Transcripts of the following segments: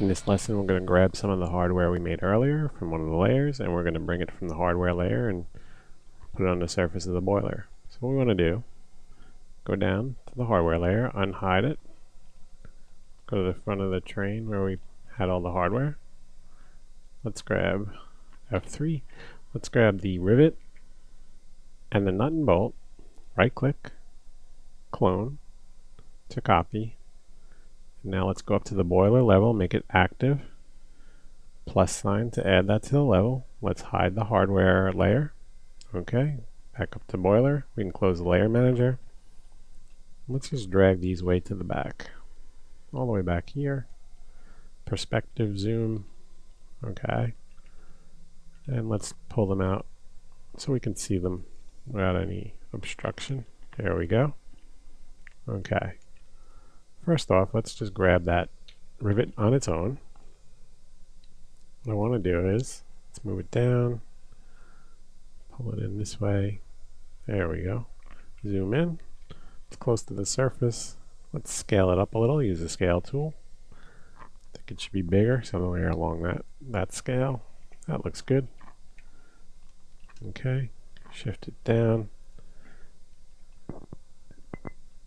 In this lesson, we're going to grab some of the hardware we made earlier from one of the layers, and we're going to bring it from the hardware layer and put it on the surface of the boiler. So what we want to do, go down to the hardware layer, unhide it, go to the front of the train where we had all the hardware. Let's grab F3. Let's grab the rivet and the nut and bolt, right click, clone to copy. Now let's go up to the boiler level, make it active, plus sign to add that to the level. Let's hide the hardware layer. Okay, back up to boiler. We can close the layer manager. Let's just drag these way to the back, all the way back here. Perspective zoom. Okay, and let's pull them out so we can see them without any obstruction. There we go. Okay. First off, let's just grab that rivet on its own. What I want to do is, let's move it down, pull it in this way. There we go. Zoom in. It's close to the surface. Let's scale it up a little, use the scale tool. I think it should be bigger, somewhere along that scale. That looks good. Okay, shift it down.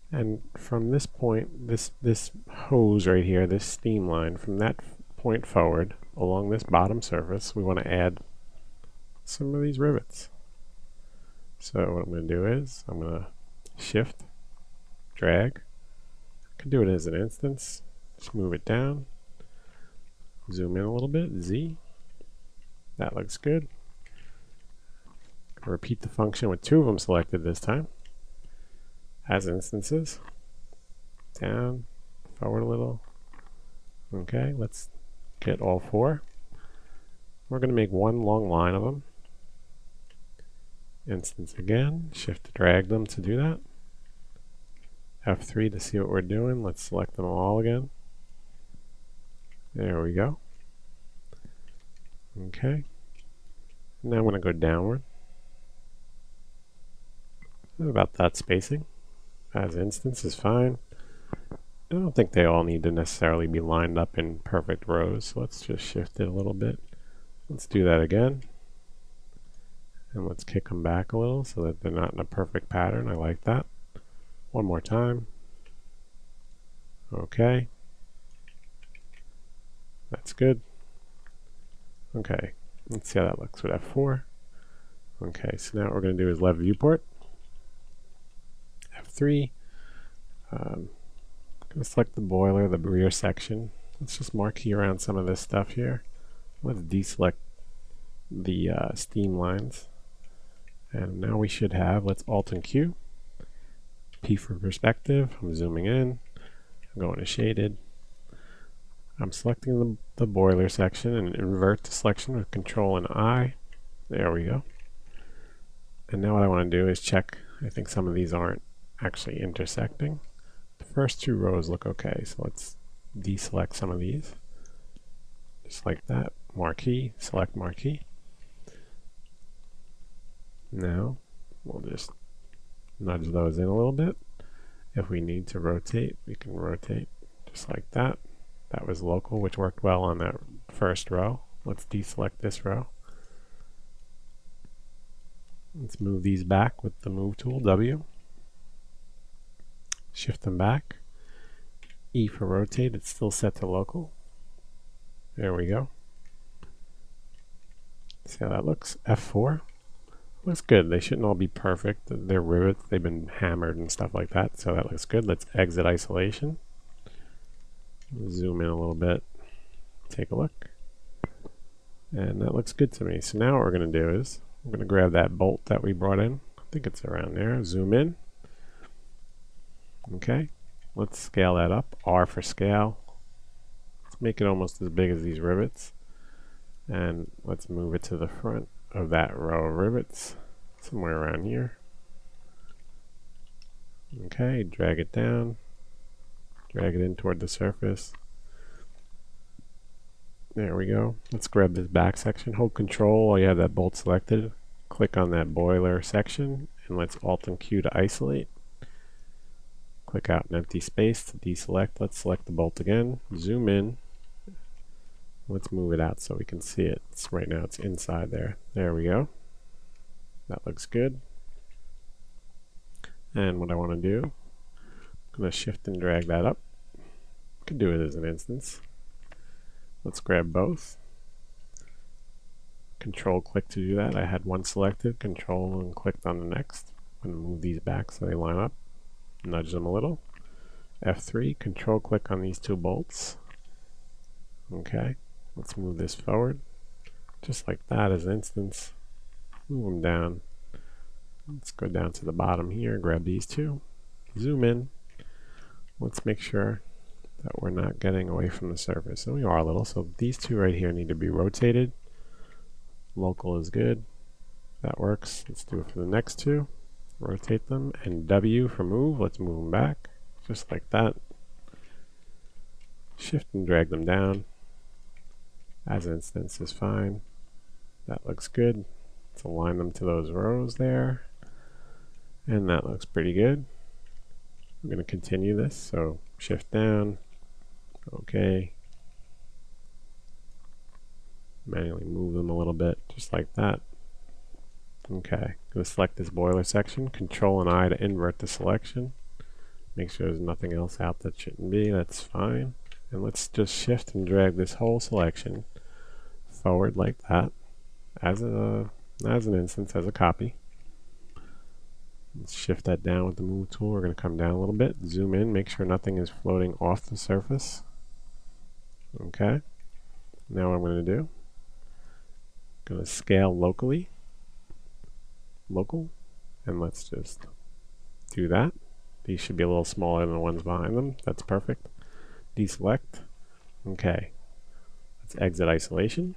And from this point, this hose right here, this steam line, from that point forward, along this bottom surface, we want to add some of these rivets. So what I'm going to do is, I'm going to shift, drag. I can do it as an instance. Just move it down. Zoom in a little bit, Z. That looks good. Repeat the function with two of them selected this time. As instances, down, forward a little. Okay, let's get all four. We're going to make one long line of them. Instance again, shift to drag them to do that. F3 to see what we're doing. Let's select them all again. There we go. Okay, now I'm going to go downward. About that spacing. As instance is fine. I don't think they all need to necessarily be lined up in perfect rows, so let's just shift it a little bit. Let's do that again. And let's kick them back a little so that they're not in a perfect pattern. I like that. One more time. Okay. That's good. Okay, let's see how that looks with F4. Okay, so now what we're going to do is left viewport. F3. I'm going to select the boiler, the rear section. Let's just marquee around some of this stuff here. Let's deselect the steam lines. And now we should have, let's Alt and Q. P for perspective. I'm zooming in. I'm going to shaded. I'm selecting the boiler section and invert the selection with Control and I. There we go. And now what I want to do is check. I think some of these aren't actually intersecting. The first two rows look okay, so let's deselect some of these. Just like that. Marquee, select marquee. Now we'll just nudge those in a little bit. If we need to rotate, we can rotate just like that. That was local, which worked well on that first row. Let's deselect this row. Let's move these back with the move tool, W. Shift them back. E for rotate, it's still set to local. There we go. See how that looks? F4. Looks good. They shouldn't all be perfect. They're rivets. They've been hammered and stuff like that, so that looks good. Let's exit isolation. Zoom in a little bit. Take a look. And that looks good to me. So now what we're going to do is, I'm going to grab that bolt that we brought in. I think it's around there. Zoom in. Okay. Let's scale that up. R for scale. Let's make it almost as big as these rivets. And let's move it to the front of that row of rivets. Somewhere around here. Okay. Drag it down. Drag it in toward the surface. There we go. Let's grab this back section. Hold Control while you have that bolt selected. Click on that boiler section and let's Alt and Q to isolate. Click out an empty space to deselect. Let's select the bolt again. Zoom in. Let's move it out so we can see it. Right now it's inside there. There we go. That looks good. And what I want to do, I'm going to shift and drag that up. Could do it as an instance. Let's grab both. Control click to do that. I had one selected, control and clicked on the next. I'm going to move these back so they line up. Nudge them a little. F3, control click on these two bolts. Okay, let's move this forward. Just like that as an instance. Move them down. Let's go down to the bottom here, grab these two. Zoom in. Let's make sure that we're not getting away from the surface. And we are a little, so these two right here need to be rotated. Local is good. That works. Let's do it for the next two. Rotate them, and W for move. Let's move them back, just like that. Shift and drag them down. As an instance is fine. That looks good. Let's align them to those rows there. And that looks pretty good. I'm going to continue this, so shift down. Okay. Manually move them a little bit, just like that. Okay, I'm going to select this boiler section, Control and I to invert the selection. Make sure there's nothing else out that shouldn't be, that's fine. And let's just shift and drag this whole selection forward like that, as an instance, as a copy. Let's shift that down with the move tool. We're going to come down a little bit, zoom in, make sure nothing is floating off the surface. Okay, now what I'm going to do, I'm going to scale locally. Local, and let's just do that. These should be a little smaller than the ones behind them. That's perfect. Deselect. Okay, let's exit isolation.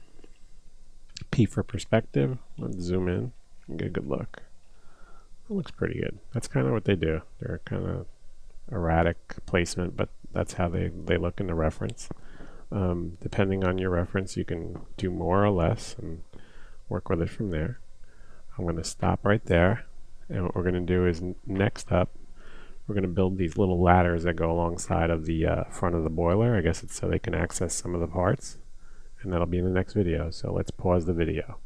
P for perspective. Let's zoom in and get a good look. It looks pretty good. That's kind of what they do. They're kind of erratic placement, but that's how they look in the reference. Depending on your reference, you can do more or less and work with it from there. I'm going to stop right there, and what we're going to do is next up we're going to build these little ladders that go alongside of the front of the boiler. I guess it's so they can access some of the parts, and that'll be in the next video. So let's pause the video.